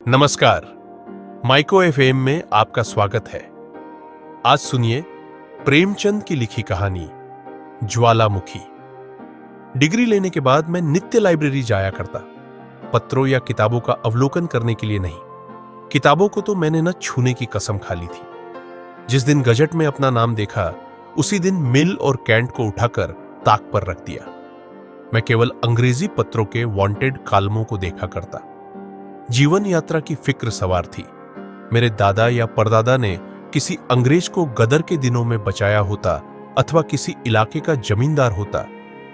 नमस्कार। Micro FM में आपका स्वागत है। आज सुनिए प्रेमचंद की लिखी कहानी ज्वालामुखी। डिग्री लेने के बाद मैं नित्य लाइब्रेरी जाया करता, पत्रों या किताबों का अवलोकन करने के लिए नहीं। किताबों को तो मैंने न छूने की कसम खा ली थी। जिस दिन गजट में अपना नाम देखा, उसी दिन मिल और कैंट को उठाकर ताक पर रख दिया। मैं केवल अंग्रेजी पत्रों के वांटेड कालमों को देखा करता। जीवन यात्रा की फिक्र सवार थी। मेरे दादा या परदादा ने किसी अंग्रेज को गदर के दिनों में बचाया होता अथवा किसी इलाके का जमींदार होता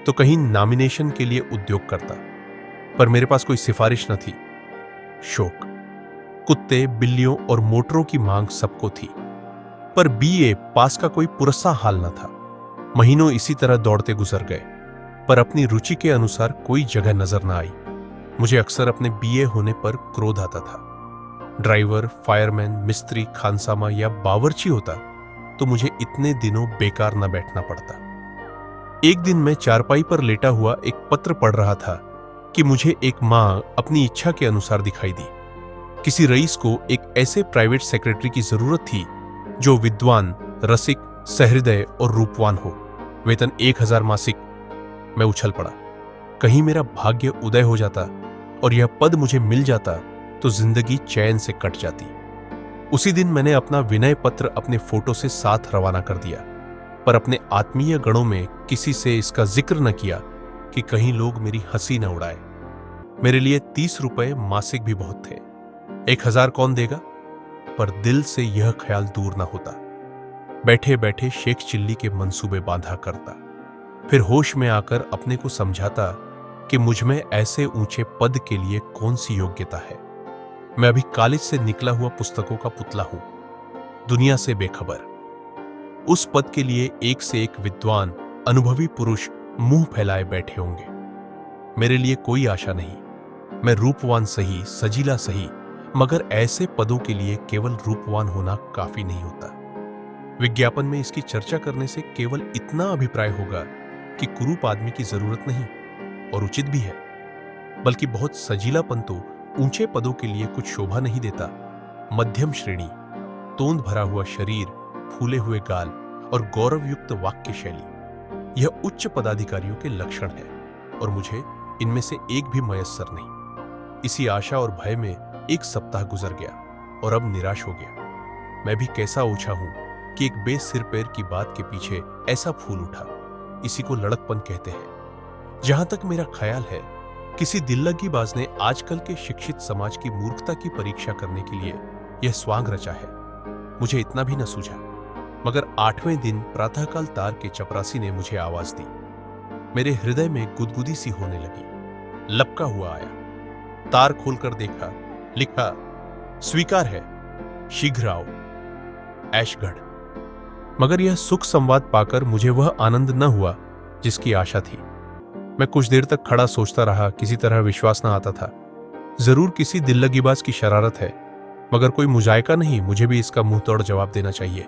तो कहीं नॉमिनेशन के लिए उद्योग करता, पर मेरे पास कोई सिफारिश न थी। शौक, कुत्ते, बिल्लियों और मोटरों की मांग सबको थी, पर बीए पास का कोई पुरस्सा हाल न था। महीनों इसी तरह दौड़ते गुजर गए, पर अपनी रुचि के अनुसार कोई जगह नजर न आई। मुझे अक्सर अपने बीए होने पर क्रोध आता था। ड्राइवर, फायरमैन, मिस्त्री, खानसामा या बावर्ची होता तो मुझे इतने दिनों बेकार न बैठना पड़ता। एक दिन मैं चारपाई पर लेटा हुआ एक पत्र पढ़ रहा था कि मुझे एक मां अपनी इच्छा के अनुसार दिखाई दी। किसी रईस को एक ऐसे प्राइवेट सेक्रेटरी की जरूरत थी जो विद्वान, रसिक, सहृदय और रूपवान हो। वेतन 1000 मासिक। मैं उछल पड़ा। कहीं मेरा भाग्य उदय हो जाता और यह पद मुझे मिल जाता तो जिंदगी चैन से कट जाती। उसी दिन मैंने अपना विनय पत्र अपने फोटो से साथ रवाना कर दिया, पर अपने आत्मीय गणों में किसी से इसका जिक्र न किया कि कहीं लोग मेरी हंसी न उड़ाए। मेरे लिए 30 रुपए मासिक भी बहुत थे। 1000 कौन देगा? पर दिल से यह ख्याल दूर न होता। बैठे बैठे शेख चिल्ली के मंसूबे बांधा करता, फिर होश में आकर अपने को समझाता कि मुझ में ऐसे ऊंचे पद के लिए कौन सी योग्यता है। मैं अभी कॉलेज से निकला हुआ पुस्तकों का पुतला हूं, दुनिया से बेखबर। उस पद के लिए एक से एक विद्वान, अनुभवी पुरुष मुंह फैलाए बैठे होंगे। मेरे लिए कोई आशा नहीं। मैं रूपवान सही, सजीला सही, मगर ऐसे पदों के लिए केवल रूपवान होना काफी नहीं होता। विज्ञापन में इसकी चर्चा करने से केवल इतना अभिप्राय होगा कि कुरूप आदमी की जरूरत नहीं, और उचित भी है, बल्कि बहुत सजीलापन तो ऊंचे पदों के लिए कुछ शोभा नहीं देता। मध्यम श्रेणी, तोंद भरा हुआ शरीर, फूले हुए गाल और गौरवयुक्त वाक्य शैली, यह उच्च पदाधिकारियों के लक्षण है, और मुझे इनमें से एक भी मयस्सर नहीं। इसी आशा और भय में एक सप्ताह गुजर गया और अब निराश हो गया। मैं भी कैसा ओछा हूं कि एक बेसिर पैर की बात के पीछे ऐसा फूल उठा। इसी को लड़कपन कहते हैं। जहां तक मेरा ख्याल है, किसी दिल्लगीबाज ने आजकल के शिक्षित समाज की मूर्खता की परीक्षा करने के लिए यह स्वांग रचा है। मुझे इतना भी न सूझा, मगर 8वें दिन प्रातःकाल तार के चपरासी ने मुझे आवाज दी। मेरे हृदय में गुदगुदी सी होने लगी। लपका हुआ आया। तार खोलकर देखा, लिखा, स्वीकार है, शीघ्र आओ, ऐशगढ़। मगर यह सुख संवाद पाकर मुझे वह आनंद न हुआ जिसकी आशा थी। मैं कुछ देर तक खड़ा सोचता रहा, किसी तरह विश्वास न आता था। जरूर किसी दिल्लगीबाज की शरारत है, मगर कोई मुजायका नहीं, मुझे भी इसका मुंह तोड़ जवाब देना चाहिए।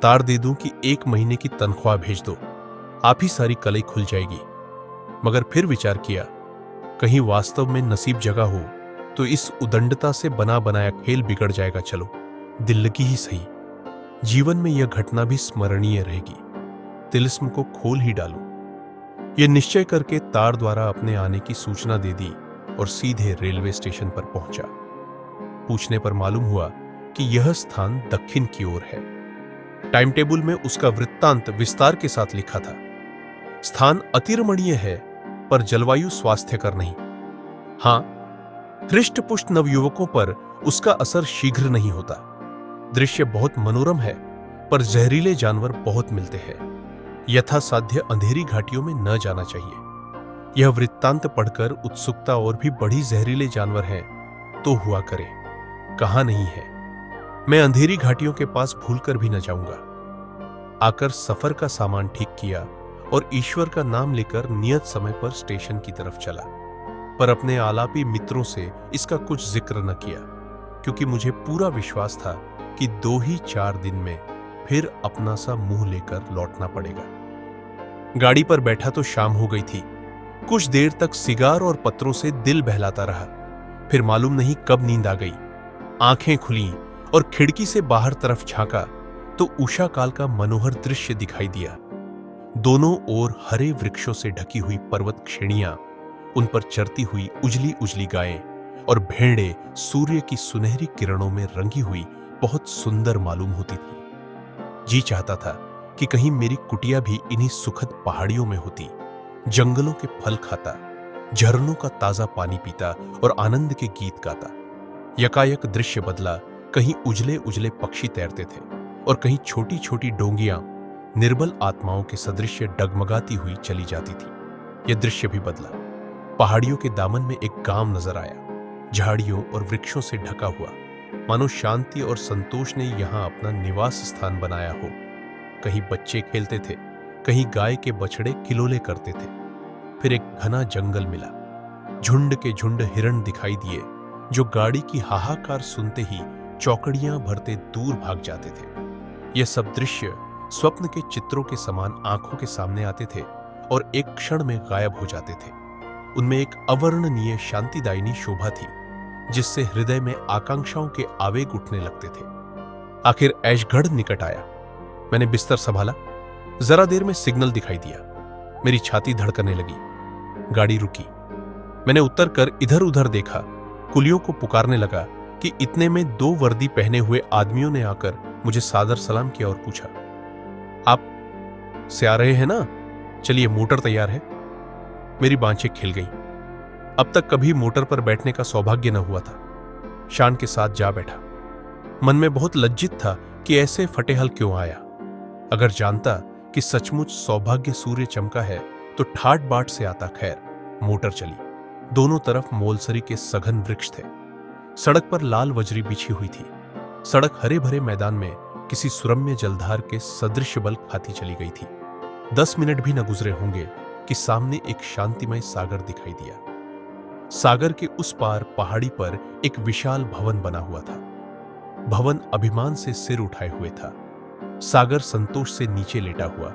तार दे दूं कि 1 महीने की तनख्वाह भेज दो, आप ही सारी कलई खुल जाएगी। मगर फिर विचार किया, कहीं वास्तव में नसीब जगा हो तो इस उदंडता से बना बनाया खेल बिगड़ जाएगा। चलो, दिल्लगी ही सही, जीवन में यह घटना भी स्मरणीय रहेगी। तिलिस्म को खोल ही डालूं। यह निश्चय करके तार द्वारा अपने आने की सूचना दे दी और सीधे रेलवे स्टेशन पर पहुंचा। पूछने पर मालूम हुआ कि यह स्थान दक्षिण की ओर है। टाइम टेबल में उसका वृत्तांत विस्तार के साथ लिखा था। स्थान अतिरमणीय है, पर जलवायु स्वास्थ्यकर नहीं। हां, हृष्ट-पुष्ट नवयुवकों पर उसका असर शीघ्र नहीं होता। दृश्य बहुत मनोरम है, पर जहरीले जानवर बहुत मिलते हैं। यथासाध्य अंधेरी घाटियों में न जाना चाहिए। यह वृत्तांत पढ़कर उत्सुकता और भी बढ़ी। जहरीले जानवर हैं तो हुआ करे, कहां नहीं है। मैं अंधेरी घाटियों के पास भूलकर भी न जाऊंगा। आकर सफर का सामान ठीक किया और ईश्वर का नाम लेकर नियत समय पर स्टेशन की तरफ चला, पर अपने आलापी मित्रों से इसका कुछ जिक्र न किया, क्योंकि मुझे पूरा विश्वास था कि 2 ही 4 दिन में फिर अपना सा मुंह लेकर लौटना पड़ेगा। गाड़ी पर बैठा तो शाम हो गई थी। कुछ देर तक सिगार और पत्रों से दिल बहलाता रहा। फिर मालूम नहीं कब नींद आ गई। आंखें खुली और खिड़की से बाहर तरफ झांका तो उषा काल का मनोहर दृश्य दिखाई दिया। दोनों ओर हरे वृक्षों से ढकी हुई पर्वत श्रेणियां, उन पर चरती हुई उजली उजली गायें और भेड़ें सूर्य की सुनहरी किरणों में रंगी हुई बहुत सुंदर मालूम होती थी। जी चाहता था कि कहीं मेरी कुटिया भी इन्हीं सुखद पहाड़ियों में होती, जंगलों के फल खाता, झरनों का ताजा पानी पीता और आनंद के गीत गाता। यकायक दृश्य बदला। कहीं उजले उजले पक्षी तैरते थे और कहीं छोटी छोटी डोंगियां निर्बल आत्माओं के सदृश्य डगमगाती हुई चली जाती थी। यह दृश्य भी बदला। पहाड़ियों के दामन में एक गांव नजर आया, झाड़ियों और वृक्षों से ढका हुआ, मानो शांति और संतोष ने यहां अपना निवास स्थान बनाया हो। कहीं बच्चे खेलते थे, कहीं गाय के बछड़े किलोले करते थे। फिर एक घना जंगल मिला। झुंड के झुंड हिरण दिखाई दिए, जो गाड़ी की हाहाकार सुनते ही चौकड़ियां भरते दूर भाग जाते थे। यह सब दृश्य स्वप्न के चित्रों के समान आंखों के सामने आते थे और एक क्षण में गायब हो जाते थे। उनमें एक अवर्णनीय शांतिदायिनी शोभा थी, जिससे हृदय में आकांक्षाओं के आवेग उठने लगते थे। आखिर ऐशगढ़ निकट आया। मैंने बिस्तर संभाला। जरा देर में सिग्नल दिखाई दिया। मेरी छाती धड़कने लगी। गाड़ी रुकी। मैंने उतर कर इधर उधर देखा। कुलियों को पुकारने लगा कि इतने में 2 वर्दी पहने हुए आदमियों ने आकर मुझे सादर सलाम किया और पूछा, आप से आ रहे हैं ना? चलिए, मोटर तैयार है। मेरी बांछें खिल गईं। अब तक कभी मोटर पर बैठने का सौभाग्य न हुआ था। शान के साथ जा बैठा। मन में बहुत लज्जित था कि ऐसे फटेहल क्यों आया। अगर जानता कि सचमुच सौभाग्य सूर्य चमका है तो ठाट बाट से आता। खैर, मोटर चली। दोनों तरफ मोलसरी के सघन वृक्ष थे। सड़क पर लाल वजरी बिछी हुई थी। सड़क हरे भरे मैदान में किसी सुरम्य जलधार के सदृश बल खाती चली गई थी। 10 मिनट भी न गुजरे होंगे कि सामने एक शांतिमय सागर दिखाई दिया। सागर के उस पार पहाड़ी पर एक विशाल भवन बना हुआ था। भवन अभिमान से सिर उठाए हुए था। सागर संतोष से नीचे लेटा हुआ।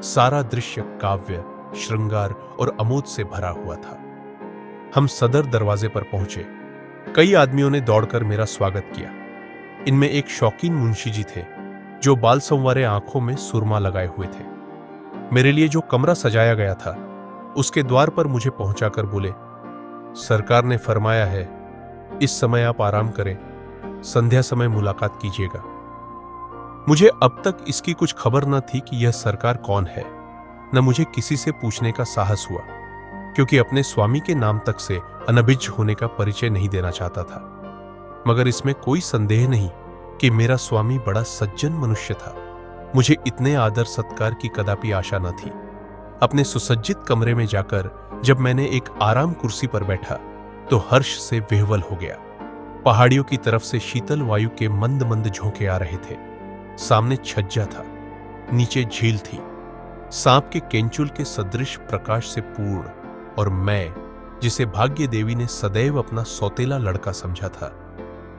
सारा दृश्य काव्य, श्रृंगार और अमोद से भरा हुआ था। हम सदर दरवाजे पर पहुंचे। कई आदमियों ने दौड़कर मेरा स्वागत किया। इनमें एक शौकीन मुंशी जी थे, जो बाल संवारे आंखों में सुरमा लगाए हुए थे। मेरे लिए जो कमरा सजाया गया था, उसके द्वार पर मुझे पहुंचाकर बोले, सरकार ने फरमाया है इस समय आप आराम करें, संध्या समय मुलाकात कीजिएगा। मुझे अब तक इसकी कुछ खबर न थी कि यह सरकार कौन है, न मुझे किसी से पूछने का साहस हुआ, क्योंकि अपने स्वामी के नाम तक से अनभिज्ञ होने का परिचय नहीं देना चाहता था। मगर इसमें कोई संदेह नहीं कि मेरा स्वामी बड़ा सज्जन मनुष्य था। मुझे इतने आदर सत्कार की कदापि आशा न थी। अपने सुसज्जित कमरे में जाकर जब मैंने एक आराम कुर्सी पर बैठा तो हर्ष से विह्वल हो गया। पहाड़ियों की तरफ से शीतल वायु के मंद मंद झोंके आ रहे थे। सामने छज्जा था, नीचे झील थी, सांप के केंचुल के सदृश प्रकाश से पूर्ण, और मैं, जिसे भाग्य देवी ने सदैव अपना सौतेला लड़का समझा था,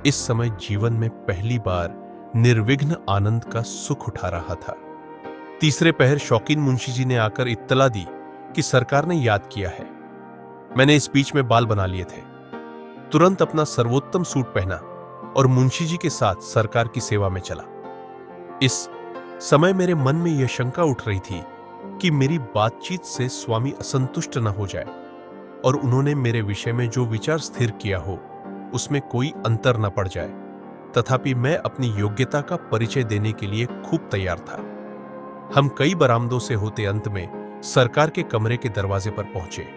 इस समय जीवन में पहली बार निर्विघ्न आनंद का सुख उठा रहा था। तीसरे पहर शौकीन मुंशी जी ने आकर इत्तला दी कि सरकार ने याद किया है। मैंने इस बीच में बाल बना लिए थे। तुरंत अपना सर्वोत्तम सूट पहना और मुंशी जी के साथ सरकार की सेवा में चला। इस समय मेरे मन में यह शंका उठ रही थी कि मेरी बातचीत से स्वामी असंतुष्ट न हो जाए और उन्होंने मेरे विषय में जो विचार स्थिर किया हो उसमें कोई अंतर न पड़ जाए। तथापि मैं अपनी योग्यता का परिचय देने के लिए खूब तैयार था। हम कई बरामदों से होते अंत में सरकार के कमरे के दरवाजे पर पहुंचे।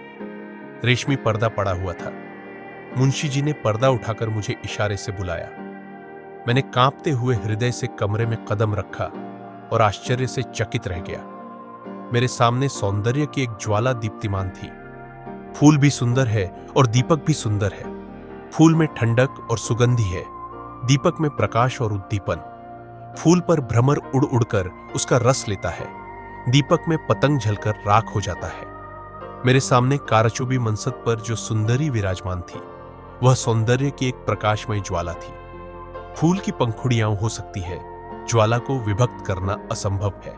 रेशमी पर्दा पड़ा हुआ था। मुंशी जी ने पर्दा उठाकर मुझे इशारे से बुलाया। मैंने कांपते हुए हृदय से कमरे में कदम रखा और आश्चर्य से चकित रह गया। मेरे सामने सौंदर्य की एक ज्वाला दीप्तिमान थी। फूल भी सुंदर है और दीपक भी सुंदर है। फूल में ठंडक और सुगंधि है, दीपक में प्रकाश और उद्दीपन। फूल पर भ्रमर उड़ उड़कर उसका रस लेता है, दीपक में पतंग झलकर राख हो जाता है। मेरे सामने कारचुबी मनसद पर जो सुंदरी विराजमान थी, वह सौंदर्य की एक प्रकाशमय ज्वाला थी। फूल की पंखुड़ियां हो सकती है, ज्वाला को विभक्त करना असंभव है।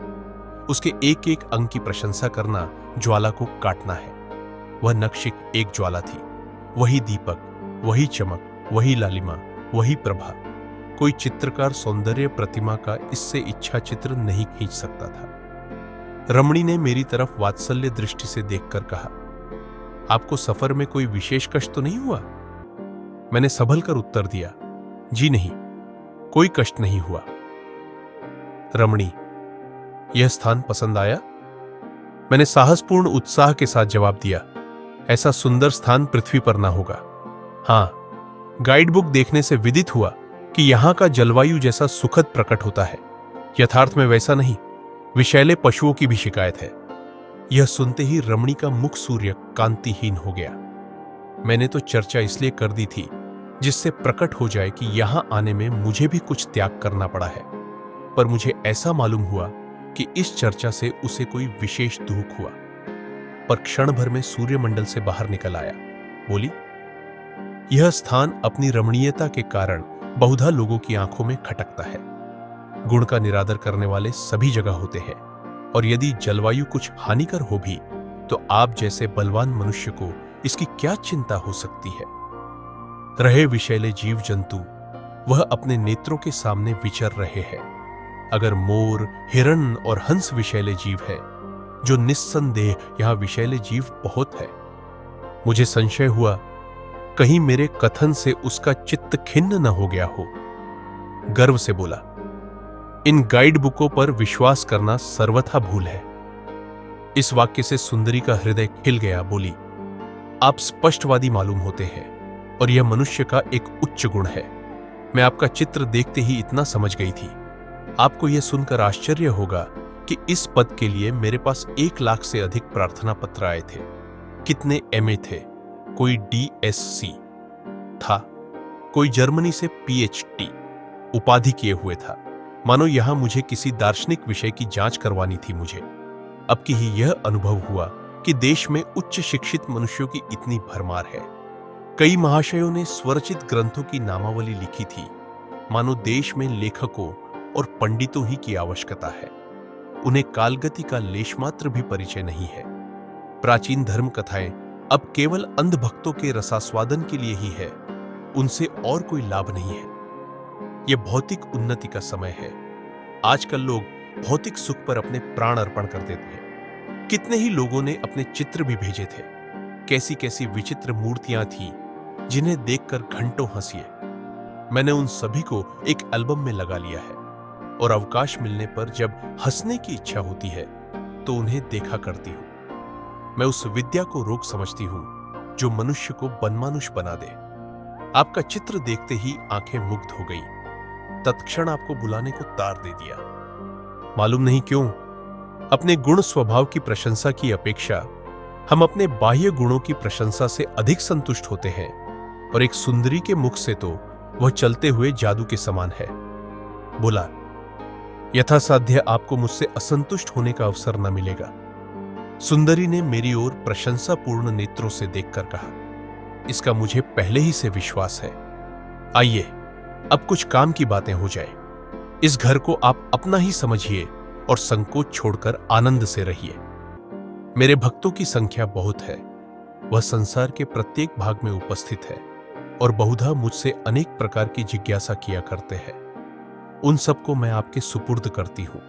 उसके एक एक अंग की प्रशंसा करना ज्वाला को काटना है। वह नक्शिक एक ज्वाला थी, वही दीपक, वही चमक, वही लालिमा, वही प्रभा। कोई चित्रकार सौंदर्य प्रतिमा का इससे इच्छा चित्र नहीं खींच सकता था। रमणी ने मेरी तरफ वात्सल्य दृष्टि से देखकर कहा, आपको सफर में कोई विशेष कष्ट तो नहीं हुआ? मैंने संभल कर उत्तर दिया, जी नहीं, कोई कष्ट नहीं हुआ। रमणी, यह स्थान पसंद आया? मैंने साहसपूर्ण उत्साह के साथ जवाब दिया, ऐसा सुंदर स्थान पृथ्वी पर ना होगा। हां, गाइड बुक देखने से विदित हुआ कि यहां का जलवायु जैसा सुखद प्रकट होता है, यथार्थ में वैसा नहीं। विषैले पशुओं की भी शिकायत है। यह सुनते ही रमणी का मुख सूर्य कांतिहीन हो गया। मैंने तो चर्चा इसलिए कर दी थी जिससे प्रकट हो जाए कि यहां आने में मुझे भी कुछ त्याग करना पड़ा है, पर मुझे ऐसा मालूम हुआ कि इस चर्चा से उसे कोई विशेष दुख हुआ। पर क्षण भर में सूर्यमंडल से बाहर निकल आया। बोली, यह स्थान अपनी रमणीयता के कारण बहुधा लोगों की आंखों में खटकता है। गुण का निरादर करने वाले सभी जगह होते हैं, और यदि जलवायु कुछ हानिकर हो भी तो आप जैसे बलवान मनुष्य को इसकी क्या चिंता हो सकती है। रहे विषैले जीव जंतु, वह अपने नेत्रों के सामने विचर रहे हैं। अगर मोर, हिरण और हंस विषैले जीव है, जो निस्संदेह यहां विषैले जीव बहुत है। मुझे संशय हुआ कहीं मेरे कथन से उसका चित्त खिन्न न हो गया हो। गर्व से बोला, इन गाइड बुकों पर विश्वास करना सर्वथा भूल है। इस वाक्य से सुंदरी का हृदय खिल गया। बोली, आप स्पष्टवादी मालूम होते हैं, और यह मनुष्य का एक उच्च गुण है। मैं आपका चित्र देखते ही इतना समझ गई थी। आपको यह सुनकर आश्चर्य होगा कि इस पद के लिए मेरे पास 1 लाख से अधिक प्रार्थना पत्र आए थे। कितने एमए थे, कोई DSc था, कोई जर्मनी से PhD उपाधि किए हुए था। मानो यहां मुझे किसी दार्शनिक विषय की जांच करवानी थी। मुझे अब की ही यह अनुभव हुआ कि देश में उच्च शिक्षित मनुष्यों की इतनी भरमार है। कई महाशयों ने स्वरचित ग्रंथों की नामावली लिखी थी। मानो देश में लेखकों और पंडितों ही की आवश्यकता है। उन्हें कालगति का लेशमात्र भी परिचय नहीं है। प्राचीन धर्म कथाएं अब केवल अंधभक्तों के रसास्वादन के लिए ही है, उनसे और कोई लाभ नहीं है। यह भौतिक उन्नति का समय है। आजकल लोग भौतिक सुख पर अपने प्राण अर्पण कर देते हैं। कितने ही लोगों ने अपने चित्र भी भेजे थे। कैसी कैसी विचित्र मूर्तियां थीं जिन्हें देखकर घंटों हंसिए। मैंने उन सभी को एक एल्बम में लगा लिया है, और अवकाश मिलने पर जब हंसने की इच्छा होती है तो उन्हें देखा करती हूं। मैं उस विद्या को रोग समझती हूं जो मनुष्य को बनमानुष बना दे। आपका चित्र देखते ही आंखें मुग्ध हो गई। तत्क्षण आपको बुलाने को तार दे दिया। मालूम नहीं क्यों, अपने गुण स्वभाव की प्रशंसा की अपेक्षा हम अपने बाह्य गुणों की प्रशंसा से अधिक संतुष्ट होते हैं, और एक सुंदरी के मुख से तो वह चलते हुए जादू के समान है। बोला, यथासाध्य आपको मुझसे असंतुष्ट होने का अवसर न मिलेगा। सुंदरी ने मेरी ओर प्रशंसापूर्ण नेत्रों से देखकर कहा, इसका मुझे पहले ही से विश्वास है। आइए, अब कुछ काम की बातें हो जाए। इस घर को आप अपना ही समझिए और संकोच छोड़कर आनंद से रहिए। मेरे भक्तों की संख्या बहुत है। वह संसार के प्रत्येक भाग में उपस्थित है, और बहुधा मुझसे अनेक प्रकार की जिज्ञासा किया करते हैं। उन सबको मैं आपके सुपुर्द करती हूं।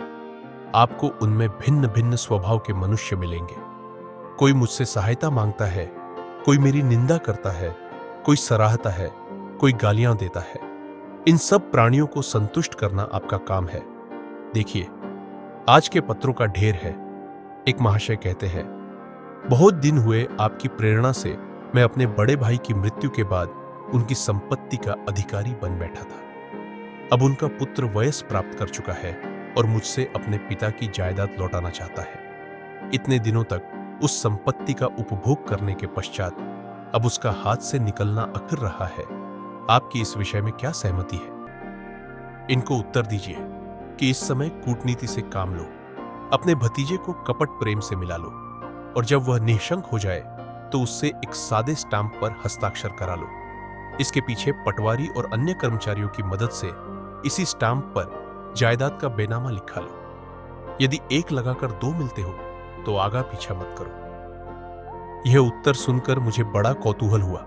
आपको उनमें भिन्न भिन्न स्वभाव के मनुष्य मिलेंगे। कोई मुझसे सहायता मांगता है, कोई मेरी निंदा करता है, कोई सराहता है, कोई गालियां देता है। इन सब प्राणियों को संतुष्ट करना आपका काम है। देखिए, आज के पत्रों का ढेर है। एक महाशय कहते हैं, बहुत दिन हुए आपकी प्रेरणा से मैं अपने बड़े भाई की मृत्यु के बाद उनकी संपत्ति का अधिकारी बन बैठा था। अब उनका पुत्र वयस प्राप्त कर चुका है और मुझसे अपने पिता की जायदाद लौटाना चाहता है। इतने दिनों तक उस संपत्ति का उपभोग करने के पश्चात अब उसका हाथ से निकलना अखर रहा है। आपकी इस विषय में क्या सहमति है? इनको उत्तर दीजिए कि इस समय कूटनीति से काम लो, अपने भतीजे को कपट प्रेम से मिला लो, और जब वह निःशंक हो जाए तो उससे एक सादे स्टाम्प पर हस्ताक्षर करा लो। इसके पीछे पटवारी और अन्य कर्मचारियों की मदद से इसी स्टाम्प पर जायदाद का बेनामा लिखा लो। यदि 1 लगाकर 2 मिलते हो तो आगा पीछा मत करो। यह उत्तर सुनकर मुझे बड़ा कौतूहल हुआ।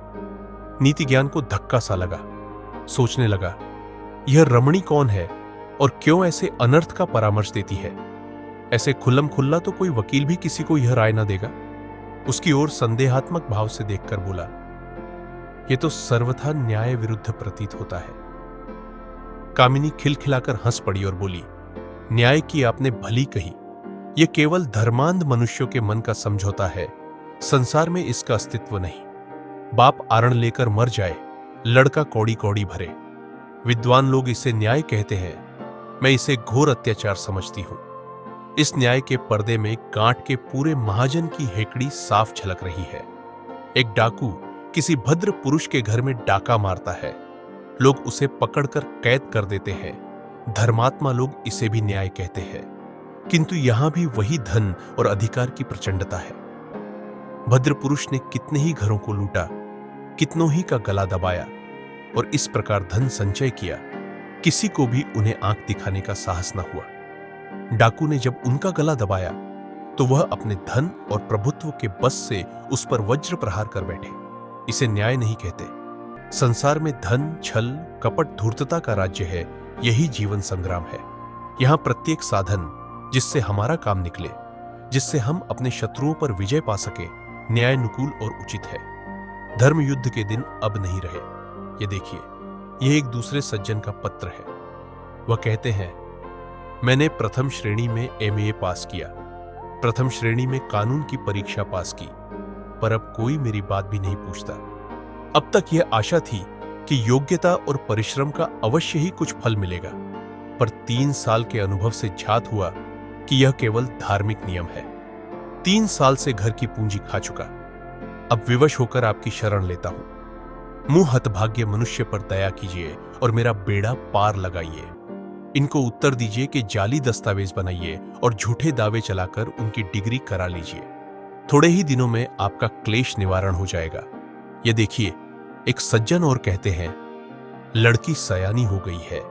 नीति ज्ञान को धक्का सा लगा। सोचने लगा, यह रमणी कौन है और क्यों ऐसे अनर्थ का परामर्श देती है? ऐसे खुल्लम खुल्ला तो कोई वकील भी किसी को यह राय ना देगा। उसकी ओर संदेहात्मक भाव से देखकर बोला, यह तो सर्वथा न्याय विरुद्ध प्रतीत होता है। कामिनी खिलखिलाकर हंस पड़ी और बोली, न्याय की आपने भली कही। यह केवल धर्मांध मनुष्यों के मन का समझौता है। संसार में इसका अस्तित्व नहीं। बाप आरण लेकर मर जाए, लड़का कौड़ी कौड़ी भरे। विद्वान लोग इसे न्याय कहते हैं, मैं इसे घोर अत्याचार समझती हूं। इस न्याय के पर्दे में गांठ के पूरे महाजन की हेकड़ी साफ झलक रही है। एक डाकू किसी भद्र पुरुष के घर में डाका मारता है, लोग उसे पकड़कर कैद कर देते हैं। धर्मात्मा लोग इसे भी न्याय कहते हैं, किंतु यहां भी वही धन और अधिकार की प्रचंडता है। भद्र पुरुष ने कितने ही घरों को लूटा, कितनों ही का गला दबाया और इस प्रकार धन संचय किया, किसी को भी उन्हें आंख दिखाने का साहस न हुआ। डाकू ने जब उनका गला दबाया तो वह अपने धन और प्रभुत्व के बस से उस पर वज्र प्रहार कर बैठे। इसे न्याय नहीं कहते। संसार में धन, छल, कपट, धूर्तता का राज्य है। यही जीवन संग्राम है। यहां प्रत्येक साधन जिससे हमारा काम निकले, जिससे हम अपने शत्रुओं पर विजय पा सके, न्यायानुकूल और उचित है। धर्म युद्ध के दिन अब नहीं रहे। ये देखिए, यह एक दूसरे सज्जन का पत्र है। वह कहते हैं, मैंने प्रथम श्रेणी में एमए पास किया, प्रथम श्रेणी में कानून की परीक्षा पास की, पर अब कोई मेरी बात भी नहीं पूछता। अब तक यह आशा थी कि योग्यता और परिश्रम का अवश्य ही कुछ फल मिलेगा, पर 3 साल के अनुभव से झात हुआ कि यह केवल धार्मिक नियम है। 3 साल से घर की पूंजी खा चुका। अब विवश होकर आपकी शरण लेता हूं। मुंह हतभाग्य मनुष्य पर दया कीजिए और मेरा बेड़ा पार लगाइए। इनको उत्तर दीजिए कि जाली दस्तावेज बनाइए और झूठे दावे चलाकर उनकी डिग्री करा लीजिए। थोड़े ही दिनों में आपका क्लेश निवारण हो जाएगा। ये देखिए, एक सज्जन और कहते हैं, लड़की सयानी हो गई है।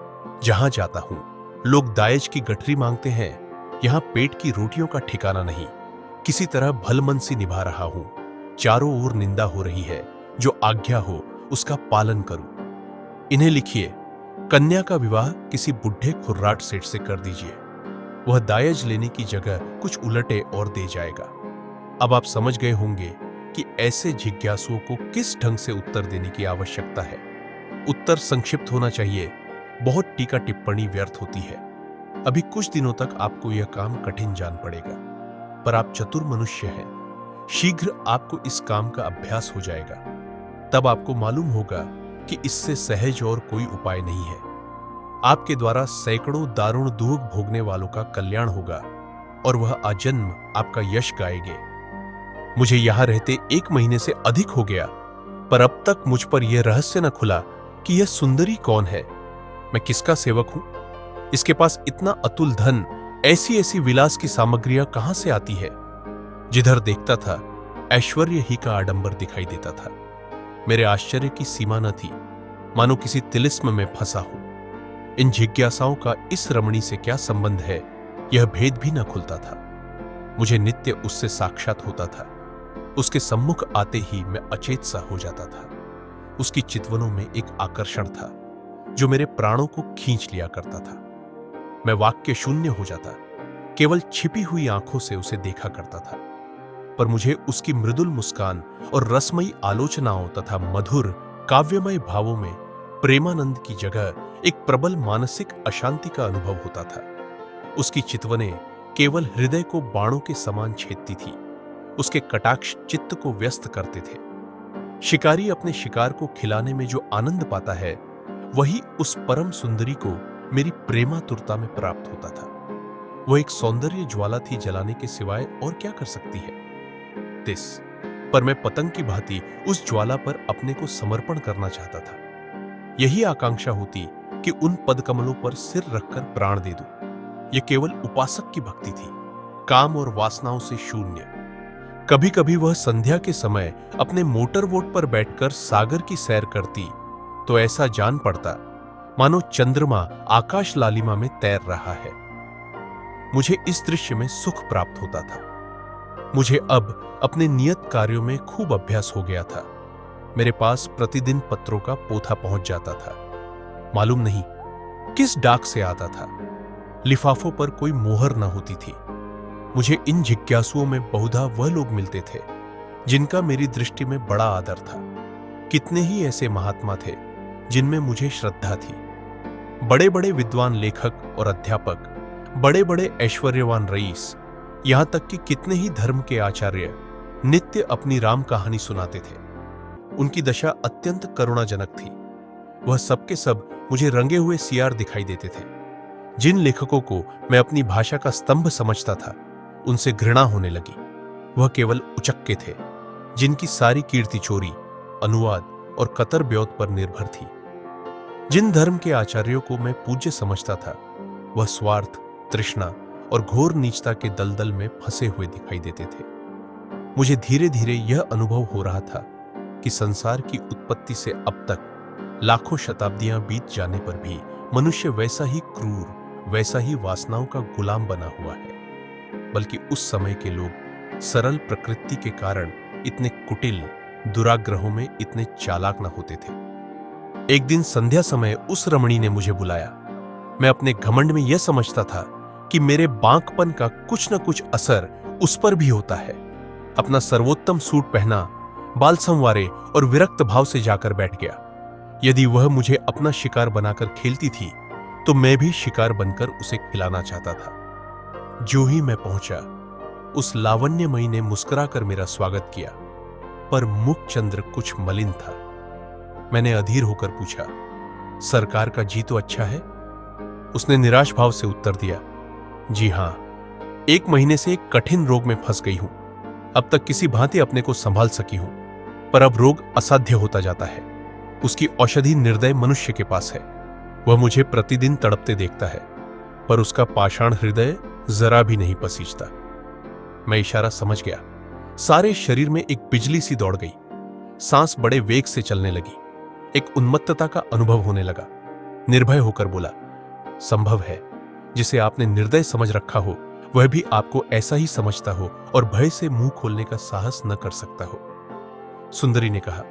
जहां जाता हूं लोग दायज की गठरी मांगते हैं। यहां पेट की रोटियों का ठिकाना नहीं। किसी तरह भलमनसी निभा रहा हूं। चारों ओर निंदा हो रही है। जो आज्ञा हो उसका पालन करूं। इन्हें लिखिए, कन्या का विवाह किसी बुढ़े खुर्राट सेठ से कर दीजिए। वह दायज लेने की जगह कुछ उलटे और दे जाएगा। अब आप समझ गए होंगे कि ऐसे जिज्ञासुओं को किस ढंग से उत्तर देने की आवश्यकता है। उत्तर संक्षिप्त होना चाहिए। बहुत टीका टिप्पणी व्यर्थ होती है। अभी कुछ दिनों तक आपको यह काम कठिन जान पड़ेगा, पर आप चतुर मनुष्य हैं। शीघ्र आपको इस काम का अभ्यास हो जाएगा। तब आपको मालूम होगा कि इससे सहज और कोई उपाय नहीं है। आपके द्वारा सैकड़ों दारुण दुख भोगने वालों का कल्याण होगा और वह आजन्म आपका यश गाएंगे। मुझे यहां रहते 1 महीने से अधिक हो गया, पर अब तक मुझ पर यह रहस्य न खुला कि यह सुंदरी कौन है, मैं किसका सेवक हूं। इसके पास इतना अतुल धन, ऐसी ऐसी विलास की सामग्रियां कहां से आती है। जिधर देखता था ऐश्वर्य ही का आडंबर दिखाई देता था। मेरे आश्चर्य की सीमा न थी, मानो किसी तिलिस्म में फंसा हूं। इन जिज्ञासाओं का इस रमणी से क्या संबंध है, यह भेद भी न खुलता था। मुझे नित्य उससे साक्षात होता था। उसके सम्मुख आते ही मैं अचेत सा हो जाता था। उसकी चितवनों में एक आकर्षण था जो मेरे प्राणों को खींच लिया करता था। मैं वाक्य शून्य हो जाता, केवल छिपी हुई आंखों से उसे देखा करता था। पर मुझे उसकी मृदुल मुस्कान और रसमयी आलोचनाओं तथा मधुर काव्यमय भावों में प्रेमानंद की जगह एक प्रबल मानसिक अशांति का अनुभव होता था। उसकी चितवनें केवल हृदय को बाणों के समान छेदती थी। उसके कटाक्ष चित्त को व्यस्त करते थे। शिकारी अपने शिकार को खिलाने में जो आनंद पाता है, वही उस परम सुंदरी को मेरी प्रेमातुरता में प्राप्त होता था। वह एक सौंदर्य ज्वाला थी, जलाने के सिवाय और क्या कर सकती है। पर मैं पतंग की भांति उस ज्वाला पर अपने को समर्पण करना चाहता था। यही आकांक्षा होती कि उन पदकमलों पर सिर रखकर प्राण दे दूं। यह केवल उपासक की भक्ति थी, काम और वासनाओं से शून्य। कभी कभी वह संध्या के समय अपने मोटर बोट पर बैठकर सागर की सैर करती तो ऐसा जान पड़ता मानो चंद्रमा आकाश लालिमा में तैर रहा है। मुझे इस दृश्य में सुख प्राप्त होता था। मुझे अब अपने नियत कार्यों में खूब अभ्यास हो गया था। मेरे पास प्रतिदिन पत्रों का पोथा पहुंच जाता था। मालूम नहीं किस डाक से आता था। लिफाफों पर कोई मोहर न होती थी। मुझे इन जिज्ञासुओं में बहुधा वह लोग मिलते थे जिनका मेरी दृष्टि में बड़ा आदर था। कितने ही ऐसे महात्मा थे जिनमें मुझे श्रद्धा थी। बड़े बड़े विद्वान लेखक और अध्यापक, बड़े बड़े ऐश्वर्यवान रईस, यहां तक कि कितने ही धर्म के आचार्य नित्य अपनी राम कहानी सुनाते थे। उनकी दशा अत्यंत करुणाजनक थी। वह सबके सब मुझे रंगे हुए सियार दिखाई देते थे। जिन लेखकों को मैं अपनी भाषा का स्तंभ समझता था, उनसे घृणा होने लगी। वह केवल उचक्के थे जिनकी सारी कीर्ति चोरी, अनुवाद और कतर ब्योत पर निर्भर थी। जिन धर्म के आचार्यों को मैं पूज्य समझता था, वह स्वार्थ, तृष्णा और घोर नीचता के दलदल में फंसे हुए दिखाई देते थे। मुझे धीरे धीरे यह अनुभव हो रहा था कि संसार की उत्पत्ति से अब तक लाखों शताब्दियां बीत जाने पर भी मनुष्य वैसा ही क्रूर, वैसा ही वासनाओं का गुलाम बना हुआ है। बल्कि उस समय के लोग सरल प्रकृति के कारण इतने कुटिल, दुराग्रहों में इतने चालाक न होते थे। एक दिन संध्या समय उस रमणी ने मुझे बुलाया। मैं अपने घमंड में यह समझता था कि मेरे बांकपन का कुछ न कुछ असर उस पर भी होता है। अपना सर्वोत्तम सूट पहना, बाल संवारे और विरक्त भाव से जाकर बैठ गया। यदि वह मुझे अपना शिकार बनाकर खेलती थी तो मैं भी शिकार बनकर उसे खिलाना चाहता था। जो ही मैं पहुंचा, उस लावण्यमयी ने मुस्कुराकर मेरा स्वागत किया, पर मुख चंद्र कुछ मलिन था। मैंने अधीर होकर पूछा, सरकार का जी तो अच्छा है? उसने निराश भाव से उत्तर दिया, जी हां, 1 महीने से एक कठिन रोग में फंस गई हूं। अब तक किसी भांति अपने को संभाल सकी हूं, पर अब रोग असाध्य होता जाता है। उसकी औषधि निर्दय मनुष्य के पास है। वह मुझे प्रतिदिन तड़पते देखता है, पर उसका पाषाण हृदय जरा भी नहीं पसीजता। मैं इशारा समझ गया। सारे शरीर में एक बिजली सी दौड़ गई। सांस बड़े वेग से चलने लगी। एक उन्मत्तता का अनुभव होने लगा। निर्भय होकर बोला, संभव है जिसे आपने निर्दय समझ रखा हो, वह भी आपको ऐसा ही समझता हो और भय से मुंह खोलने का साहस न कर सकता हो। सुंदरी ने कहा,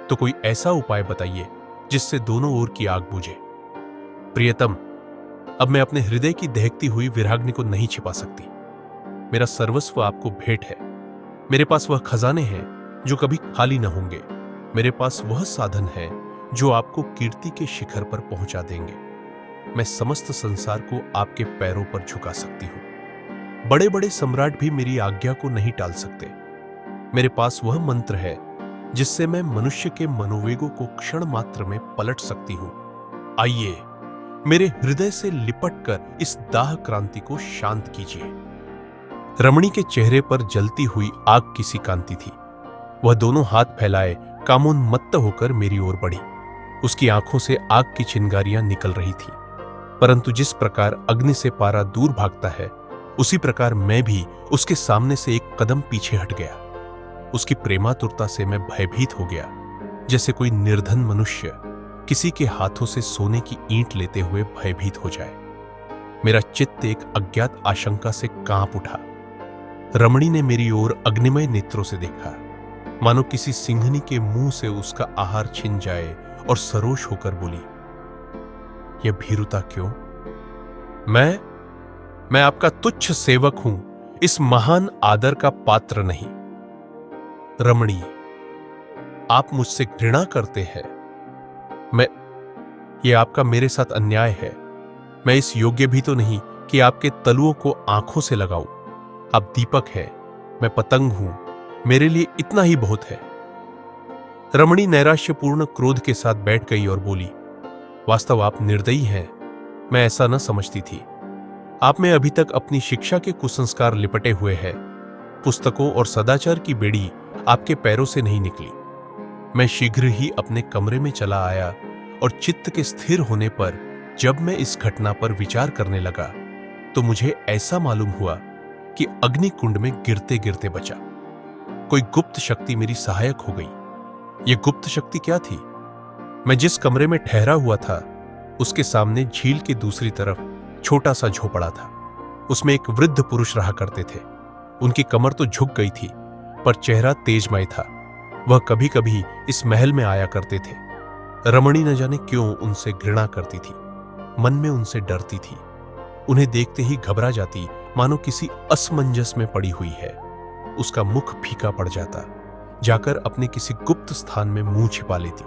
तो कोई ऐसा उपाय बताइए जिससे दोनों ओर की आग बुझे। प्रियतम, अब मैं अपने हृदय की दहकती हुई विराग्नि को नहीं छिपा सकती। मेरा सर्वस्व आपको भेंट है। मेरे पास वह खजाने हैं जो कभी खाली न होंगे। मेरे पास वह साधन है जो आपको कीर्ति के शिखर पर पहुंचा देंगे। मैं समस्त संसार को आपके पैरों पर झुका सकती हूं। बड़े बड़े सम्राट भी मेरी आज्ञा को नहीं टाल सकते। मेरे पास वह मंत्र है जिससे मैं मनुष्य के मनोवेगों को क्षण मात्र में पलट सकती हूं। आइए, मेरे हृदय से लिपटकर इस दाह क्रांति को शांत कीजिए। रमणी के चेहरे पर जलती हुई आग की सी कांति थी। वह दोनों हाथ फैलाए कामोन्मत्त होकर मेरी ओर बढ़ी। उसकी आंखों से आग की चिंगारियां निकल रही थी, परंतु जिस प्रकार अग्नि से पारा दूर भागता है, उसी प्रकार मैं भी उसके सामने से एक कदम पीछे हट गया। उसकी प्रेमातुरता से मैं भयभीत हो गया, जैसे कोई निर्धन मनुष्य किसी के हाथों से सोने की ईंट लेते हुए भयभीत हो जाए। मेरा चित्त एक अज्ञात आशंका से कांप उठा। रमणी ने मेरी ओर अग्निमय नेत्रों से देखा, मानो किसी सिंहनी के मुंह से उसका आहार छिन जाए, और सरोष होकर बोली, यह भीरुता क्यों? मैं आपका तुच्छ सेवक हूं, इस महान आदर का पात्र नहीं। रमणी, आप मुझसे घृणा करते हैं। यह आपका मेरे साथ अन्याय है। मैं इस योग्य भी तो नहीं कि आपके तलुओं को आंखों से लगाऊं। आप दीपक हैं, मैं पतंग हूं। मेरे लिए इतना ही बहुत है। रमणी नैराश्यपूर्ण क्रोध के साथ बैठ गई और बोली, वास्तव आप निर्दयी हैं। मैं ऐसा न समझती थी। आप में अभी तक अपनी शिक्षा के कुसंस्कार लिपटे हुए हैं। पुस्तकों और सदाचार की बेड़ी आपके पैरों से नहीं निकली। मैं शीघ्र ही अपने कमरे में चला आया और चित्त के स्थिर होने पर जब मैं इस घटना पर विचार करने लगा तो मुझे ऐसा मालूम हुआ कि अग्निकुंड में गिरते गिरते बचा। कोई गुप्त शक्ति मेरी सहायक हो गई। यह गुप्त शक्ति क्या थी? मैं जिस कमरे में ठहरा हुआ था उसके सामने झील की दूसरी तरफ छोटा सा झोपड़ा था। उसमें एक वृद्ध पुरुष रहा करते थे। उनकी कमर तो झुक गई थी, पर चेहरा तेजमय था। वह कभी कभी इस महल में आया करते थे। रमणी न जाने क्यों उनसे घृणा करती थी, मन में उनसे डरती थी। उन्हें देखते ही घबरा जाती, मानो किसी असमंजस में पड़ी हुई है। उसका मुख फीका पड़ जाता, जाकर अपने किसी गुप्त स्थान में मुंह छिपा लेती।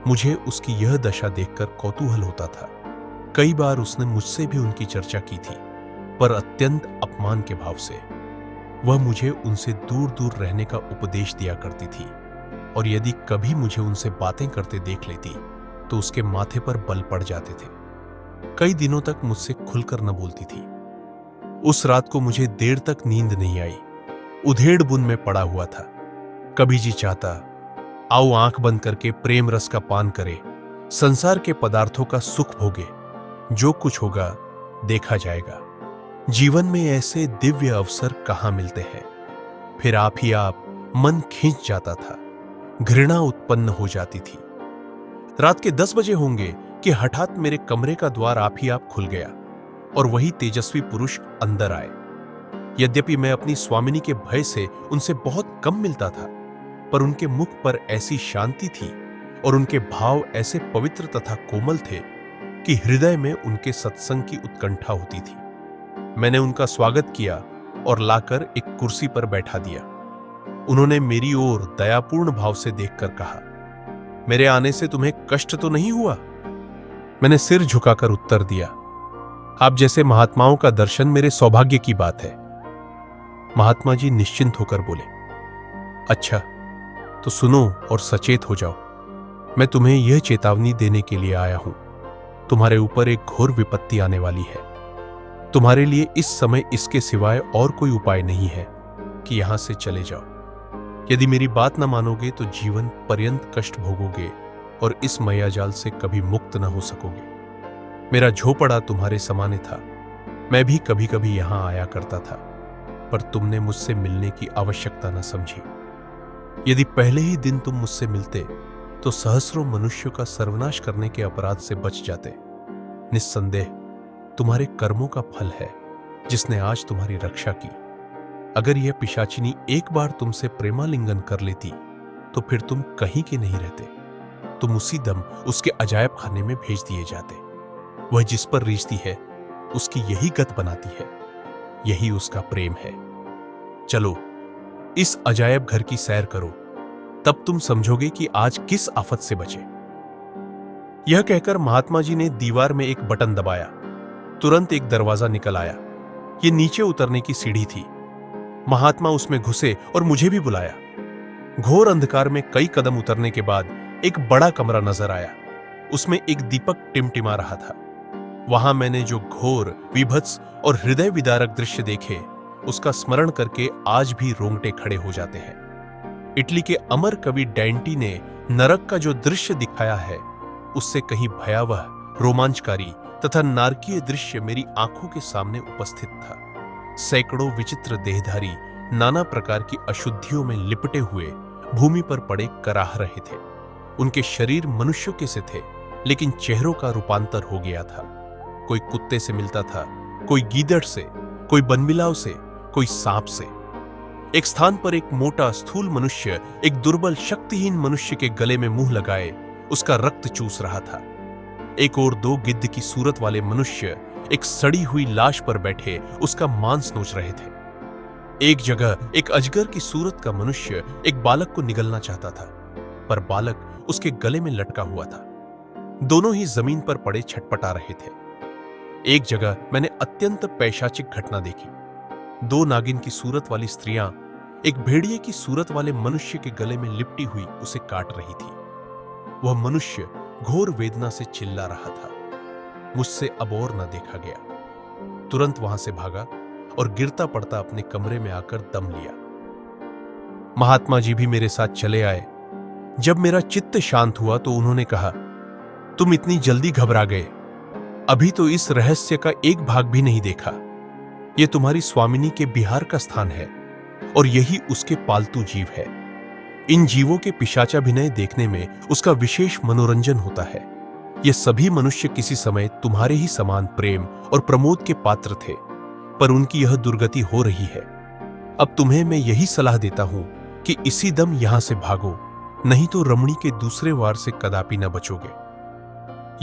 मुझे उसकी यह दशा देखकर कौतूहल होता था। कई बार उसने मुझसे भी उनकी चर्चा की थी, पर अत्यंत अपमान के भाव से। वह मुझे उनसे दूर दूर रहने का उपदेश दिया करती थी, और यदि कभी मुझे उनसे बातें करते देख लेती तो उसके माथे पर बल पड़ जाते थे। कई दिनों तक मुझसे खुलकर न बोलती थी। उस रात को मुझे देर तक नींद नहीं आई। उधेड़ बुन में पड़ा हुआ था। कभी जी चाहता, आओ आंख बंद करके प्रेम रस का पान करे, संसार के पदार्थों का सुख भोगे, जो कुछ होगा देखा जाएगा। जीवन में ऐसे दिव्य अवसर कहां मिलते हैं। फिर आप ही आप मन खींच जाता था, घृणा उत्पन्न हो जाती थी। रात के 10 बजे होंगे कि हठात मेरे कमरे का द्वार आप ही आप खुल गया और वही तेजस्वी पुरुष अंदर आए। यद्यपि मैं अपनी स्वामिनी के भय से उनसे बहुत कम मिलता था, पर उनके मुख पर ऐसी शांति थी और उनके भाव ऐसे पवित्र तथा कोमल थे कि हृदय में उनके सत्संग की उत्कंठा होती थी। मैंने उनका स्वागत किया और लाकर एक कुर्सी पर बैठा दिया। उन्होंने मेरी ओर दयापूर्ण भाव से देखकर कहा, मेरे आने से तुम्हें कष्ट तो नहीं हुआ? मैंने सिर झुकाकर उत्तर दिया, आप जैसे महात्माओं का दर्शन मेरे सौभाग्य की बात है। महात्मा जी निश्चिंत होकर बोले, अच्छा तो सुनो और सचेत हो जाओ। मैं तुम्हें यह चेतावनी देने के लिए आया हूं। तुम्हारे ऊपर एक घोर विपत्ति आने वाली है। तुम्हारे लिए इस समय इसके सिवाय और कोई उपाय नहीं है कि यहां से चले जाओ। यदि मेरी बात न मानोगे तो जीवन पर्यंत कष्ट भोगोगे और इस मायाजाल से कभी मुक्त न हो सकोगे। मेरा झोपड़ा तुम्हारे समाने था। मैं भी कभी कभी यहां आया करता था, पर तुमने मुझसे मिलने की आवश्यकता न समझी। यदि पहले ही दिन तुम मुझसे मिलते तो सहस्रों मनुष्यों का सर्वनाश करने के अपराध से बच जाते। निस्संदेह तुम्हारे कर्मों का फल है जिसने आज तुम्हारी रक्षा की। अगर यह पिशाचिनी एक बार तुमसे प्रेमालिंगन कर लेती तो फिर तुम कहीं के नहीं रहते। तुम उसी दम उसके अजायब खाने में भेज दिए जाते। वह जिस पर रीझती है उसकी यही गत बनाती है। यही उसका प्रेम है। चलो इस अजायब घर की सैर करो, तब तुम समझोगे कि आज किस आफत से बचे। यह कहकर महात्मा जी ने दीवार में एक बटन दबाया। तुरंत एक दरवाजा निकल आया। यह नीचे उतरने की सीढ़ी थी। महात्मा उसमें घुसे और मुझे भी बुलाया। घोर अंधकार में कई कदम उतरने के बाद एक बड़ा कमरा नजर आया। उसमें एक दीपक टिमटिमा रहा था। वहां मैंने जो घोर, विभत्स और हृदय विदारक दृश्य देखे, उसका स्मरण करके आज भी रोंगटे खड़े हो जाते हैं। इटली के अमर कवि डैंटी ने नरक का जो दृश्य दिखाया है, उससे कहीं भयावह, रोमांचकारी तथा नारकीय दृश्य मेरी आंखों के सामने उपस्थित था। सैकड़ों विचित्र देहधारी नाना प्रकार की अशुद्धियों में लिपटे हुए भूमि पर पड़े कराह रहे थे। उनके शरीर मनुष्यों के से थे, लेकिन चेहरों का रूपांतर हो गया था। कोई कुत्ते से मिलता था, कोई गीदड़ से, कोई बनबिलाव से, कोई सांप से। एक स्थान पर एक मोटा स्थूल मनुष्य एक दुर्बल शक्तिहीन मनुष्य के गले में मुंह लगाए उसका रक्त चूस रहा था। एक और 2 गिद्ध की सूरत वाले मनुष्य एक सड़ी हुई लाश पर बैठे उसका मांस नोच रहे थे। एक जगह एक अजगर की सूरत का मनुष्य एक बालक को निगलना चाहता था, पर बालक उसके गले में लटका हुआ था। दोनों ही जमीन पर पड़े छटपटा रहे थे। एक जगह मैंने अत्यंत पैशाचिक घटना देखी। 2 नागिन की सूरत वाली स्त्रियां एक भेड़िए की सूरत वाले मनुष्य के गले में लिपटी हुई उसे काट रही थी। वह मनुष्य घोर वेदना से चिल्ला रहा था। मुझसे अब और न देखा गया। तुरंत वहां से भागा और गिरता पड़ता अपने कमरे में आकर दम लिया। महात्मा जी भी मेरे साथ चले आए। जब मेरा चित्त शांत हुआ तो उन्होंने कहा, तुम इतनी जल्दी घबरा गए, अभी तो इस रहस्य का एक भाग भी नहीं देखा। यह तुम्हारी स्वामिनी के बिहार का स्थान है और यही उसके पालतू जीव है। इन जीवों के पिशाचाभिनय देखने में उसका विशेष मनोरंजन होता है। ये सभी मनुष्य किसी समय तुम्हारे ही समान प्रेम और प्रमोद के पात्र थे, पर उनकी यह दुर्गति हो रही है। अब तुम्हें मैं यही सलाह देता हूं कि इसी दम यहां से भागो, नहीं तो रमणी के दूसरे वार से कदापि न बचोगे।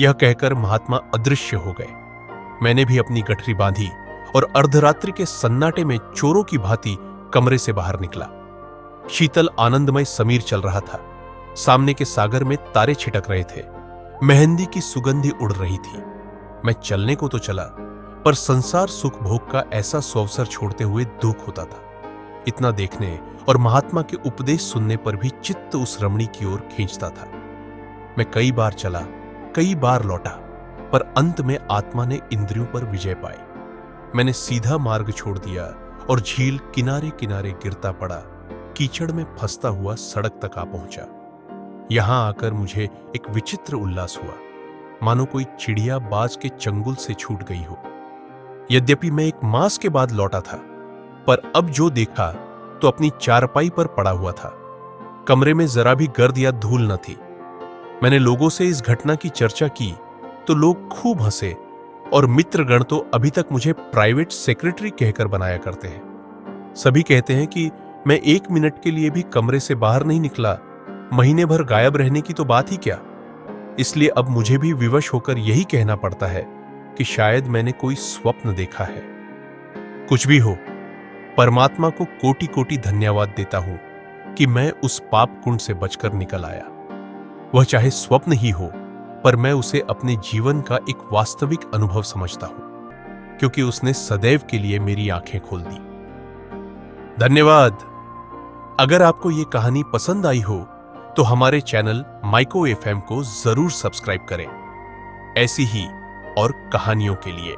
यह कहकर महात्मा अदृश्य हो गए। मैंने भी अपनी गठरी बांधी और अर्धरात्रि के सन्नाटे में चोरों की भांति कमरे से बाहर निकला। शीतल आनंदमय समीर चल रहा था। सामने के सागर में तारे छिटक रहे थे। मेहंदी की सुगंधी उड़ रही थी। मैं चलने को तो चला, पर संसार सुख भोग का ऐसा सुअवसर छोड़ते हुए दुख होता था। इतना देखने और महात्मा के उपदेश सुनने पर भी चित्त उस रमणी की ओर खींचता था। मैं कई बार चला, कई बार लौटा, पर अंत में आत्मा ने इंद्रियों पर विजय पाई। मैंने सीधा मार्ग छोड़ दिया और झील किनारे किनारे गिरता पड़ा, कीचड़ में फंसता हुआ सड़क तक आ पहुंचा। यहां आकर मुझे एक विचित्र उल्लास हुआ, मानो कोई चिड़िया बाज के चंगुल से छूट गई हो। यद्यपि मैं एक मास के बाद लौटा था, पर अब जो देखा तो अपनी चारपाई पर पड़ा हुआ था। कमरे में जरा भी गर्द या धूल न थी। मैंने लोगों से इस घटना की चर्चा की तो लोग खूब हंसे और मित्रगण तो अभी तक मुझे प्राइवेट सेक्रेटरी कहकर बनाया करते हैं। सभी कहते हैं कि मैं 1 मिनट के लिए भी कमरे से बाहर नहीं निकला, महीने भर गायब रहने की तो बात ही क्या। इसलिए अब मुझे भी विवश होकर यही कहना पड़ता है कि शायद मैंने कोई स्वप्न देखा है। कुछ भी हो, परमात्मा को कोटि कोटि धन्यवाद देता हूं कि मैं उस पाप कुंड से बचकर निकल आया। वह चाहे स्वप्न ही हो, पर मैं उसे अपने जीवन का एक वास्तविक अनुभव समझता हूं, क्योंकि उसने सदैव के लिए मेरी आंखें खोल दी। धन्यवाद। अगर आपको यह कहानी पसंद आई हो तो हमारे चैनल माइको एफएम को जरूर सब्सक्राइब करें, ऐसी ही और कहानियों के लिए।